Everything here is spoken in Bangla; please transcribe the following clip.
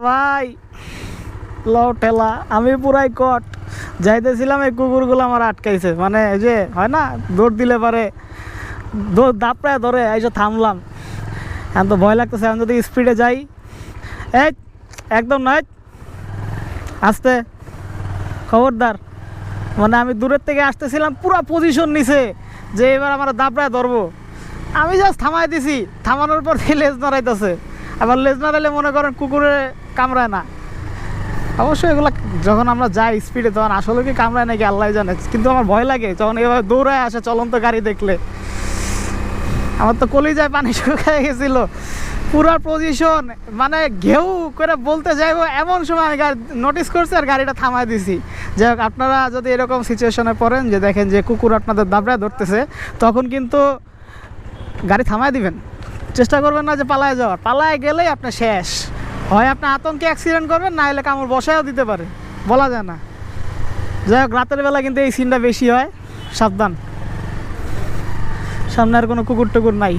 ভাই লও ঠেলা আমি পুরাই কট যাইতেছিলাম, এই কুকুরগুলো আমার আটকাইছে। মানে এই যে হয় না দৌড় দিলে পারে, দৌড় দাপড়ায় ধরে এসে থামলাম। এখন তো ভয় লাগতেছে, এখন যদি স্পিডে যাই, এই একদম নয়, আস্তে, খবরদার। মানে আমি দূরের থেকে আসতেছিলাম, পুরো পজিশন নিছে যে এবার আমার দাপড়ায় ধরবো। আমি জাস্ট থামাই দিছি, থামানোর পর থেকে লেজ নাড়াইতেছে। আবার লেজ নাড়াইলে মনে করেন কুকুরে কামড়ায় না। অবশ্যই এগুলো যখন আমরা যাই স্পিডে তখন আসলে কি কামড়ায় নাকি আল্লাহ জানে, কিন্তু আমার ভয় লাগে যখন এভাবে দৌড়ায় আসে চলন্ত গাড়ি দেখলে। আমার তো কলিজায় পানি শুকিয়ে গেছিল, পুরো পজিশন মানে ঘেউ করে বলতে যাইবো এমন সময় আমি নোটিস করছি আর গাড়িটা থামাই দিছি। যাই হোক, আপনারা যদি এরকম সিচুয়েশনে পড়েন যে দেখেন যে কুকুর আপনাদের দাবড়ায় ধরতেছে, তখন কিন্তু গাড়ি থামাই দিবেন, চেষ্টা করবেন না যে পালায় যাওয়ার। পালায় গেলেই আপনার শেষ, হয় আপনি আতঙ্কে অ্যাক্সিডেন্ট করবেন, না হলে কামড় বসায়ও দিতে পারে, বলা যায় না। যাই হোক, রাতের বেলা কিন্তু এই সিনটা বেশি হয়, সাবধান। সামনে আর কোনো কুকুর টুকুর নাই।